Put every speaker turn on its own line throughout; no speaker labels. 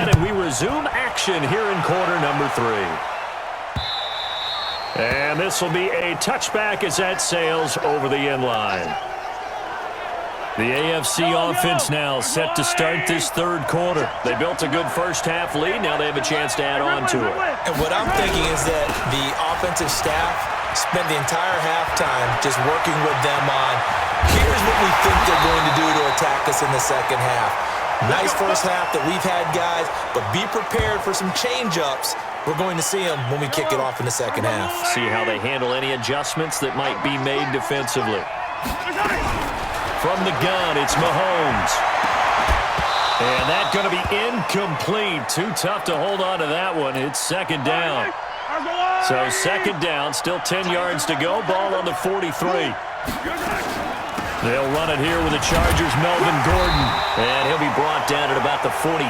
set, and we resume action here in quarter number 3. And this will be a touchback as that sails over the end line. The AFC offense now set to start this third quarter. They built a good first-half lead. Now they have a chance to add on to it.
And what I'm thinking is that the offensive staff spent the entire halftime just working with them on, here's what we think they're going to do to attack us in the second half. Nice first half that we've had, guys, but be prepared for some change-ups. We're going to see them when we kick it off in the second half.
See how they handle any adjustments that might be made defensively. From the gun, it's Mahomes. And that's going to be incomplete. Too tough to hold on to that one. It's second down. So second down, still 10 yards to go. Ball on the 43. They'll run it here with the Chargers' Melvin Gordon. And he'll be brought down at about the 42.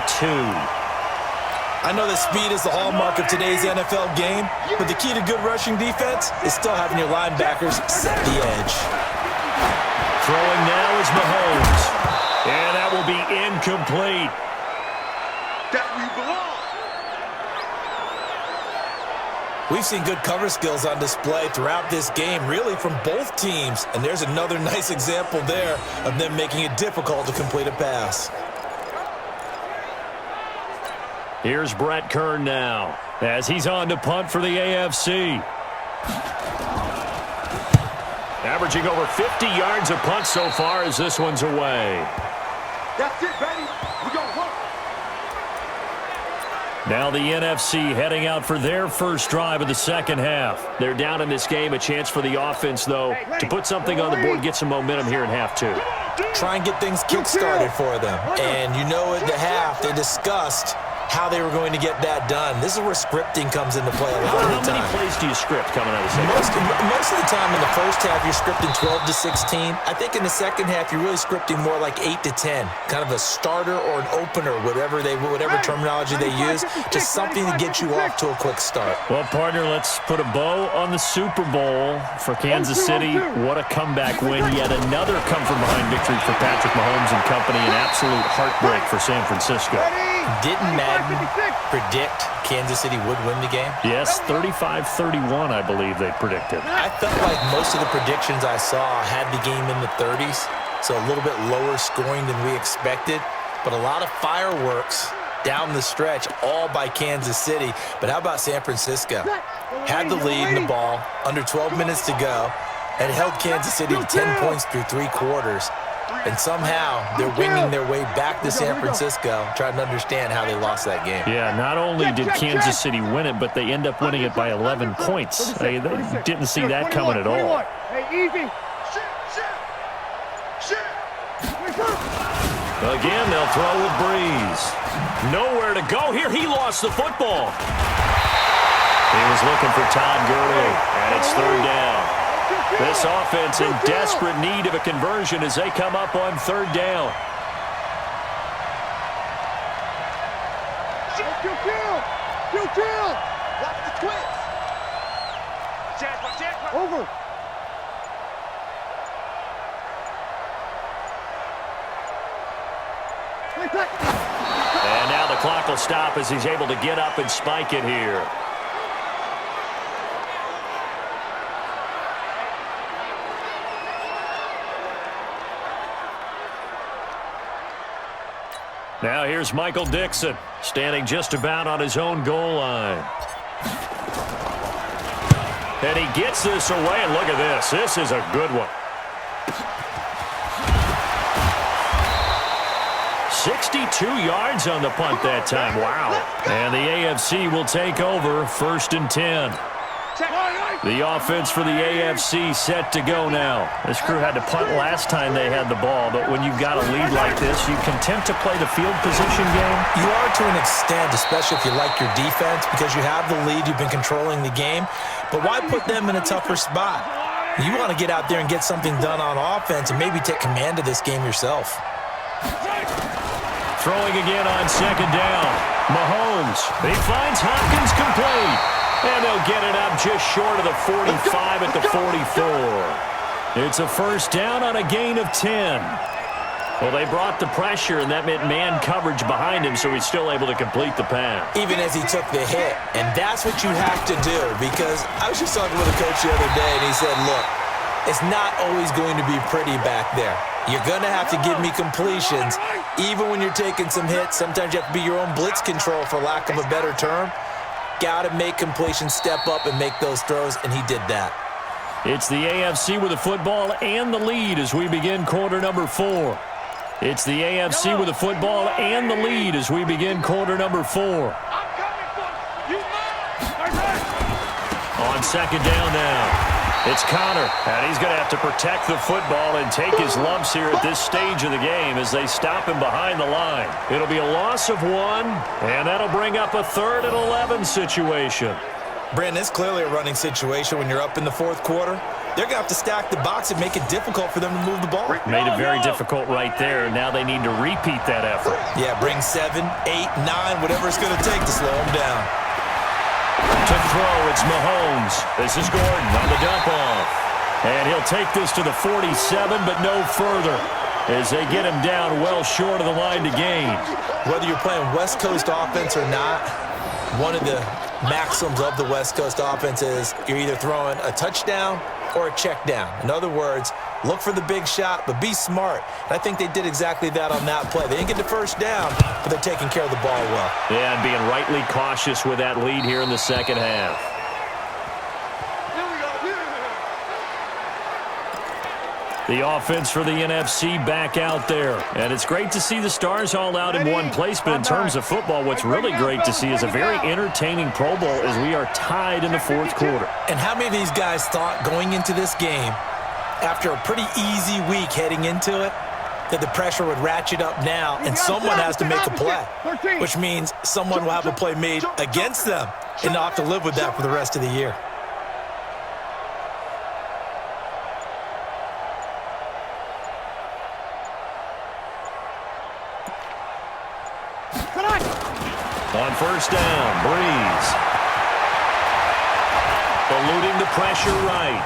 I know that speed is the hallmark of today's NFL game, but the key to good rushing defense is still having your linebackers set the edge.
Throwing now is Mahomes. And that will be incomplete.
We've seen good cover skills on display throughout this game, really from both teams. And there's another nice example there of them making it difficult to complete a pass.
Here's Brett Kern now as he's on to punt for the AFC. Averaging over 50 yards a punt so far as this one's away.
That's it, baby. We gonna work.
Now the NFC heading out for their first drive of the second half. They're down in this game. A chance for the offense, though, to put something on the board, get some momentum here in half 2.
Try and get things kick-started for them. And you know at the half they discussed how they were going to get that done. This is where scripting comes into play a lot of the time.
How many plays do you script coming out of the second half?
Most of the time in the first half, you're scripting 12 to 16. I think in the second half, you're really scripting more like 8 to 10. Kind of a starter or an opener, whatever terminology they use. Just something to get you off to a quick start.
Well, partner, let's put a bow on the Super Bowl for Kansas City. What a comeback win. Yet another come-from-behind victory for Patrick Mahomes and company. An absolute heartbreak for San Francisco.
Didn't Madden predict Kansas City would win the game?
Yes, 35-31, I believe they predicted.
I felt like most of the predictions I saw had the game in the 30s, so a little bit lower scoring than we expected, but a lot of fireworks down the stretch, all by Kansas City. But how about San Francisco? Had the lead in the ball, under 12 minutes to go, and held Kansas City to 10 points through 3 quarters. And somehow they're winging their way back to San Francisco, trying to understand how they lost that game.
Yeah, not only did Kansas City win it, but they end up winning it by 11 points. They didn't see that coming at all. Again, they'll throw with Breeze. Nowhere to go here. He lost the football. He was looking for Todd Gurley, and it's third down. This offense in desperate need of a conversion as they come up on third down.
Kill. Watch the twist. Over.
And now the clock will stop as he's able to get up and spike it here. Now here's Michael Dixon, standing just about on his own goal line. And he gets this away, and look at this. This is a good one. 62 yards on the punt that time. Wow. And the AFC will take over 1st and 10. The offense for the AFC set to go now. This crew had to punt last time they had the ball, but when you've got a lead like this, you content to play the field position game?
You are to an extent, especially if you like your defense, because you have the lead, you've been controlling the game. But why put them in a tougher spot? You want to get out there and get something done on offense and maybe take command of this game yourself.
Throwing again on second down. Mahomes. He finds Hopkins complete. And they'll get it up just short of the 45 at the 44. It's a first down on a gain of 10. Well, they brought the pressure, and that meant man coverage behind him, so he's still able to complete the pass.
Even as he took the hit. And that's what you have to do, because I was just talking with a coach the other day, and he said, look, it's not always going to be pretty back there. You're going to have to give me completions. Even when you're taking some hits, sometimes you have to be your own blitz control, for lack of a better term. Got to make completions, step up, and make those throws, and he did that.
It's the AFC with the football and the lead as we begin quarter number 4. It's the AFC with the football and the lead as we begin quarter number 4. On second down now. It's Connor, and he's going to have to protect the football and take his lumps here at this stage of the game as they stop him behind the line. It'll be a loss of 1, and that'll bring up a 3rd and 11 situation.
Brandon, it's clearly a running situation when you're up in the 4th quarter. They're going to have to stack the box and make it difficult for them to move the ball.
Made it very difficult right there. Now they need to repeat that effort.
Yeah, bring 7, 8, 9, whatever it's going to take to slow them down.
To throw, it's Mahomes. This is Gordon on the dump off. And he'll take this to the 47, but no further as they get him down well short of the line to gain.
Whether you're playing West Coast offense or not, one of the maxims of the West Coast offense is you're either throwing a touchdown or a check down. In other words, look for the big shot, but be smart. And I think they did exactly that on that play. They didn't get the first down, but they're taking care of the ball well.
Yeah, and being rightly cautious with that lead here in the second half. The offense for the NFC back out there. And it's great to see the stars all out in one place, but in terms of football, what's really great to see is a very entertaining Pro Bowl as we are tied in the 4th quarter.
And how many of these guys thought going into this game, after a pretty easy week heading into it, that the pressure would ratchet up now and someone has to make a play, which means someone will have a play made against them and not have to live with that for the rest of the year.
On first down, Breeze. Eluding the pressure right.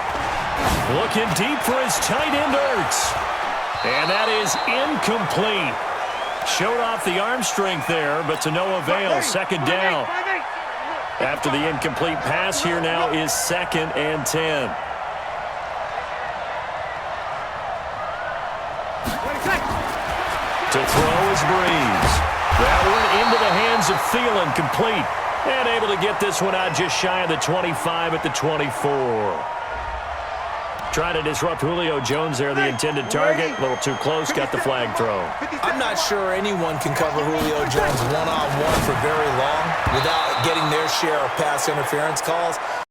Looking deep for his tight end, Ertz. And that is incomplete. Showed off the arm strength there, but to no avail. Second down. After the incomplete pass, here now is 2nd and 10. To throw is Breeze. That one into the hands of Thielen, complete. And able to get this one out just shy of the 25 at the 24. Trying to disrupt Julio Jones there, the intended target. A little too close, got the flag thrown.
I'm not sure anyone can cover Julio Jones one-on-one for very long without getting their share of pass interference calls.